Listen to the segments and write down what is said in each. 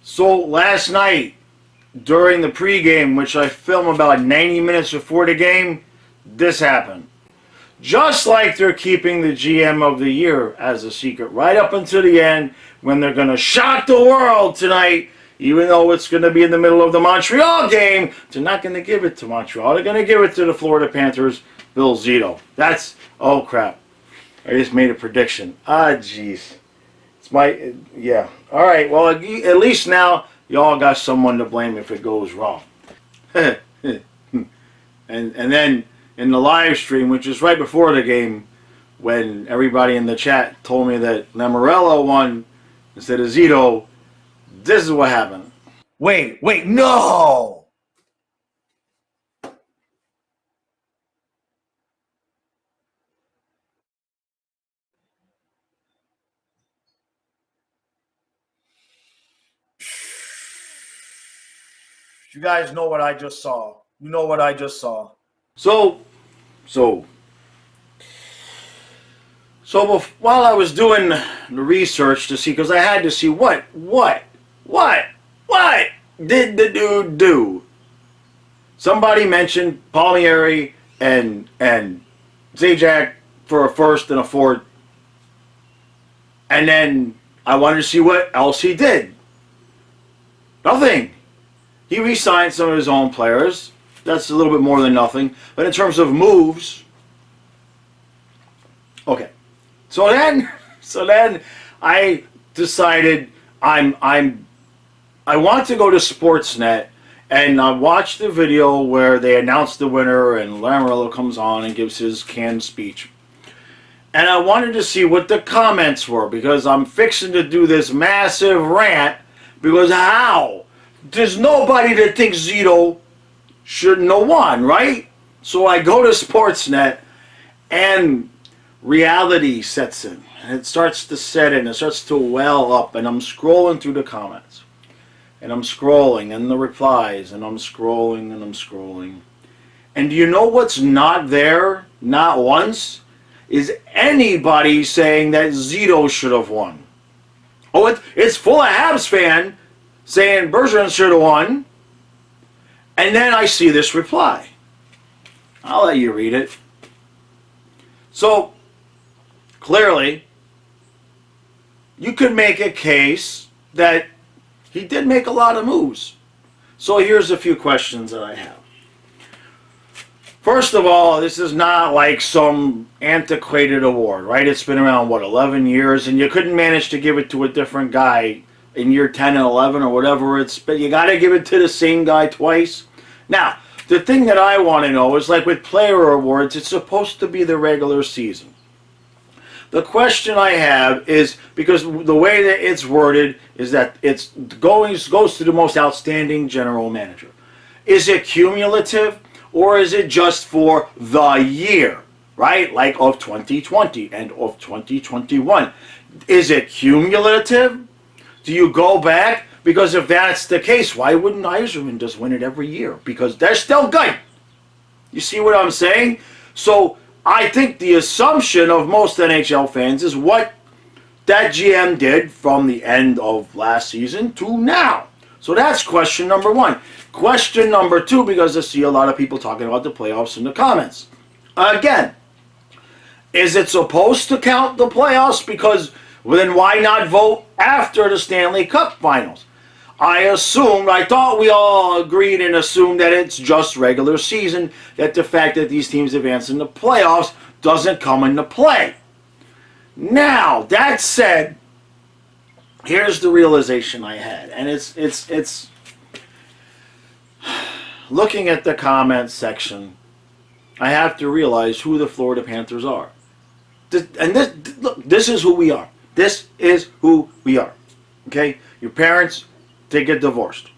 So last night, during the pregame, which I filmed about 90 minutes before the game, this happened. Just like they're keeping the GM of the year as a secret right up until the end when they're going to shock the world tonight, even though it's going to be in the middle of the Montreal game, they're not going to give it to Montreal. They're going to give it to the Florida Panthers, Bill Zito. That's, oh crap. I just made a prediction. Jeez. It's my, yeah. All right, well, at least now y'all got someone to blame if it goes wrong. and then in the live stream, which is right before the game, when everybody in the chat told me that Lamoriello won instead of Zito, this is what happened. Wait, no! You guys know what I just saw. You know what I just saw. So while I was doing the research to see, because I had to see what did the dude do? Somebody mentioned Palmieri and Zajac for a first and a fourth, and then I wanted to see what else he did. Nothing. He re-signed some of his own players. That's a little bit more than nothing. But in terms of moves, okay. So then I decided I want to go to Sportsnet, and I watched the video where they announced the winner and Lamoriello comes on and gives his canned speech. And I wanted to see what the comments were, because I'm fixing to do this massive rant, because how? There's nobody that thinks Zito shouldn't have won, right? So I go to Sportsnet, and reality sets in. And it starts to set in. It starts to well up. And I'm scrolling through the comments. And I'm scrolling. And the replies. And I'm scrolling. And I'm scrolling. And do you know what's not there? Not once? Is anybody saying that Zito should have won. Oh, it's full of Habs fan saying Bergevin should have won. And then I see this reply. I'll let you read it. So, clearly, you could make a case that he did make a lot of moves. So here's a few questions that I have. First of all, this is not like some antiquated award, right? It's been around, what, 11 years, and you couldn't manage to give it to a different guy in year 10 and 11 or whatever it's, but you got to give it to the same guy twice. Now, the thing that I want to know is, like with player awards, it's supposed to be the regular season. The question I have is, because the way that it's worded is that it goes to the most outstanding general manager. Is it cumulative, or is it just for the year, right? Like of 2020 and of 2021. Is it cumulative? Do you go back? Because if that's the case, why wouldn't Yzerman just win it every year? Because they're still good. You see what I'm saying? So I think the assumption of most NHL fans is what that GM did from the end of last season to now. So that's question number one. Question number two, because I see a lot of people talking about the playoffs in the comments. Again, is it supposed to count the playoffs? Because well, then why not vote after the Stanley Cup Finals? I thought we all agreed and assumed that it's just regular season, that the fact that these teams advance in the playoffs doesn't come into play. Now, that said, here's the realization I had, and it's looking at the comments section, I have to realize who the Florida Panthers are. This is who we are. This is who we are. Okay? Your parents, they get divorced.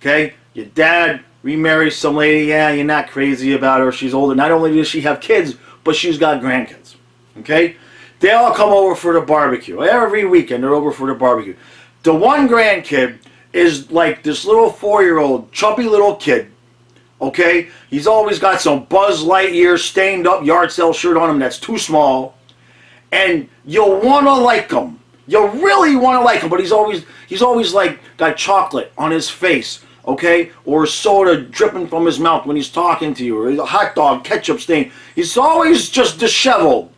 Okay? Your dad remarries some lady. Yeah, you're not crazy about her. She's older. Not only does she have kids, but she's got grandkids. Okay? They all come over for the barbecue. Every weekend they're over for the barbecue. The one grandkid is like this little 4-year-old, chubby little kid. Okay? He's always got some Buzz Lightyear stained up yard sale shirt on him that's too small. And you'll want to like him. You really want to like him, but he's always like got chocolate on his face, okay, or soda dripping from his mouth when he's talking to you, or a hot dog ketchup stain. He's always just disheveled,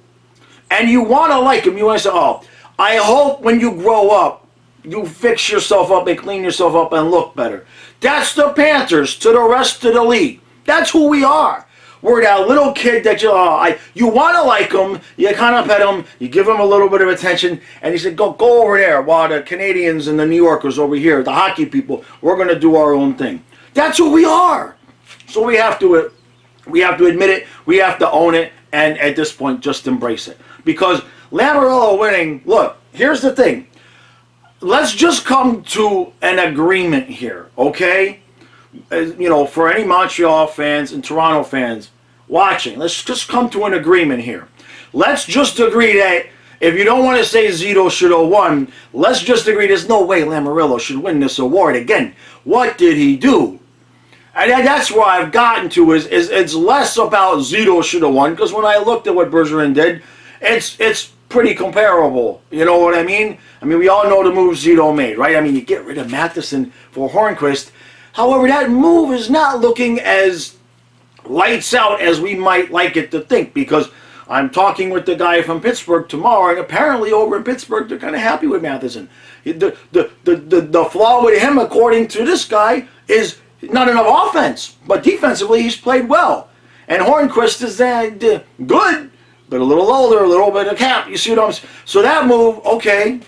and you want to like him. You want to say, "Oh, I hope when you grow up, you fix yourself up and clean yourself up and look better." That's the Panthers to the rest of the league. That's who we are. We're that little kid that you want to like him, you kind of pet him, you give him a little bit of attention, and you say, go over there while the Canadians and the New Yorkers over here, the hockey people, we're going to do our own thing. That's who we are. So we have to admit it, we have to own it, and at this point, just embrace it. Because Lamoriello winning, look, here's the thing. Let's just come to an agreement here, okay? For any Montreal fans and Toronto fans watching, let's just come to an agreement here. Let's just agree that if you don't want to say Zito should have won, let's just agree there's no way Lamoriello should win this award again. What did he do? And that's where I've gotten to is it's less about Zito should have won, because when I looked at what Bergevin did, it's pretty comparable. You know what I mean? I mean, we all know the move Zito made, right? I mean, you get rid of Matheson for Hornqvist. However, that move is not looking as lights out as we might like it to think, because I'm talking with the guy from Pittsburgh tomorrow, and apparently over in Pittsburgh they're kind of happy with Matheson. The flaw with him, according to this guy, is not enough offense, but defensively he's played well. And Hornqvist is good, but a little older, a little bit of cap. You see what I'm saying? So that move, okay,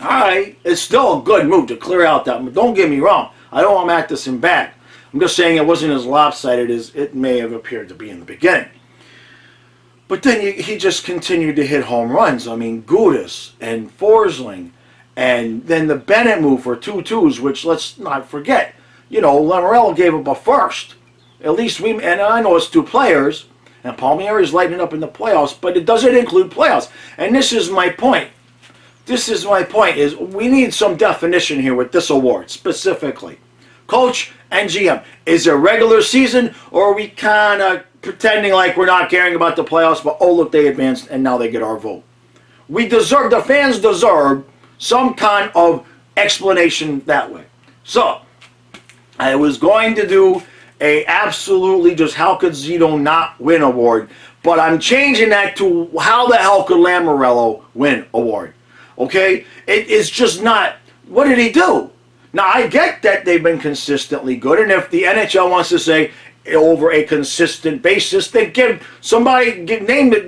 all right, it's still a good move to clear out that move. Don't get me wrong. I don't want Matheson back. I'm just saying it wasn't as lopsided as it may have appeared to be in the beginning. But then he just continued to hit home runs. I mean, Gudis and Forsling, and then the Bennett move for 2-2s, which let's not forget. Lamoriello gave up a first. At least and I know it's 2 players, and Palmieri's lighting up in the playoffs, but it doesn't include playoffs. And this is my point. Is we need some definition here with this award, specifically. Coach and GM, is it regular season, or are we kind of pretending like we're not caring about the playoffs, but oh look, they advanced and now they get our vote? The fans deserve some kind of explanation that way. So, I was going to do a absolutely just how could Zito not win award, but I'm changing that to how the hell could Lamoriello win award. Okay? It is just not, what did he do? Now, I get that they've been consistently good, and if the NHL wants to say over a consistent basis, they name it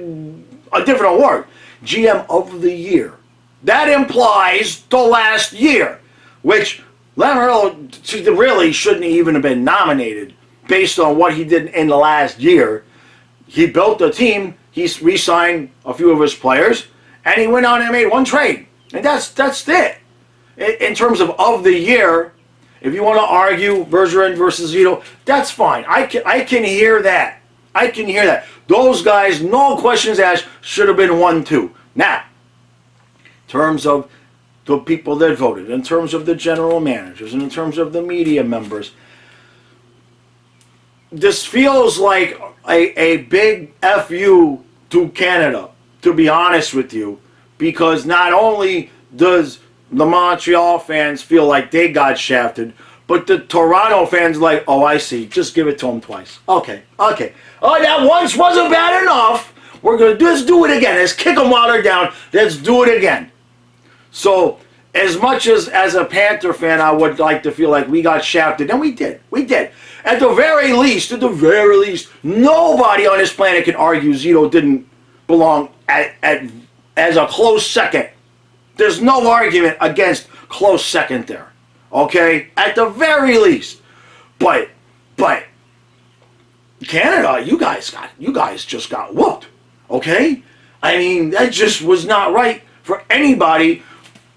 a different award. GM of the Year. That implies the last year, which Lamoriello really shouldn't even have been nominated based on what he did in the last year. He built a team, he re-signed a few of his players, and he went out and made one trade. And that's it. In terms of the year, if you want to argue Bergevin versus Zito, that's fine. I can hear that. I can hear that. Those guys, no questions asked, should have been 1-2. Now, in terms of the people that voted, in terms of the general managers, and in terms of the media members, this feels like a big FU to Canada, to be honest with you, because not only does the Montreal fans feel like they got shafted, but the Toronto fans like, oh, I see, just give it to them twice. Okay. Oh, that once wasn't bad enough. We're going to just do it again. Let's kick them while they're down. Let's do it again. So, as much as a Panther fan, I would like to feel like we got shafted, and we did. At the very least, nobody on this planet can argue Zito didn't belong as a close second. There's no argument against close second there. Okay? At the very least. But Canada, you guys just got whooped. Okay? I mean, that just was not right for anybody.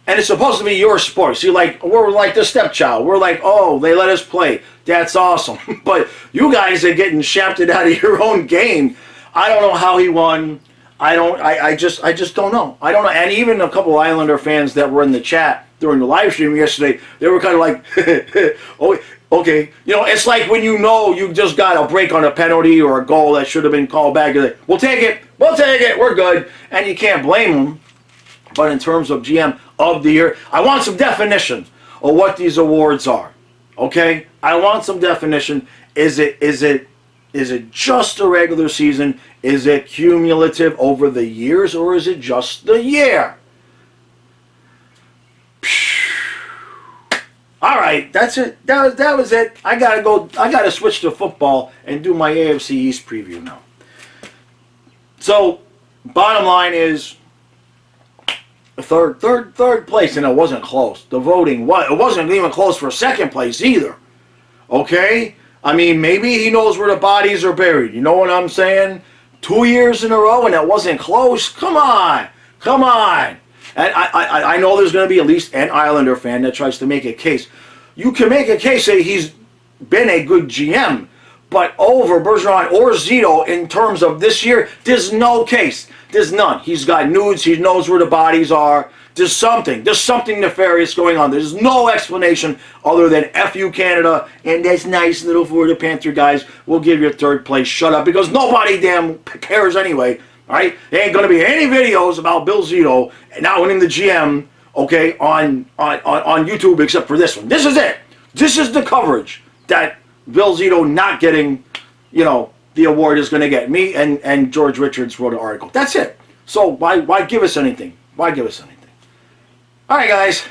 And it's supposed to be your sport. See, we're like the stepchild. We're like, oh, they let us play. That's awesome. But you guys are getting shafted out of your own game. I don't know how he won. I just don't know. I don't know. And even a couple Islander fans that were in the chat during the live stream yesterday, they were kind of like, oh, okay. It's like when you just got a break on a penalty or a goal that should have been called back. You're like, we'll take it. We're good. And you can't blame them. But in terms of GM of the year, I want some definition of what these awards are. Okay? I want some definition. Is it just a regular season? Is it cumulative over the years, or is it just the year? All right, that's it. That was it. I gotta switch to football and do my AFC East preview now. So, bottom line is, third place, and it wasn't close. The voting, it wasn't even close for second place either. Okay, I mean, maybe he knows where the bodies are buried. You know what I'm saying? 2 years in a row, and it wasn't close. Come on, come on. And I know there's going to be at least an Islander fan that tries to make a case. You can make a case that he's been a good GM, but over Bergevin or Zito in terms of this year, there's no case. There's none. He's got nudes. He knows where the bodies are. There's something nefarious going on. There's no explanation other than F you Canada and that's nice little Florida Panther guys. We'll give you third place. Shut up, because nobody damn cares anyway. All right, there ain't going to be any videos about Bill Zito not winning the GM, okay, on YouTube except for this one. This is it. This is the coverage that Bill Zito not getting, the award is going to get. Me and George Richards wrote an article. That's it. So why give us anything? Why give us anything? All right, guys.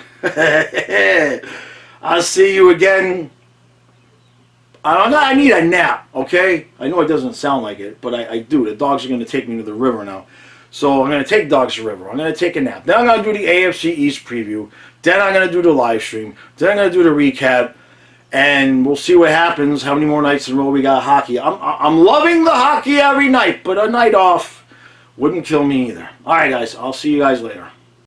I'll see you again. I need a nap, okay? I know it doesn't sound like it, but I do. The dogs are going to take me to the river now. So I'm going to take dogs to the river. I'm going to take a nap. Then I'm going to do the AFC East preview. Then I'm going to do the live stream. Then I'm going to do the recap. And we'll see what happens, how many more nights in a row we got hockey. I'm loving the hockey every night, but a night off wouldn't kill me either. All right, guys. I'll see you guys later.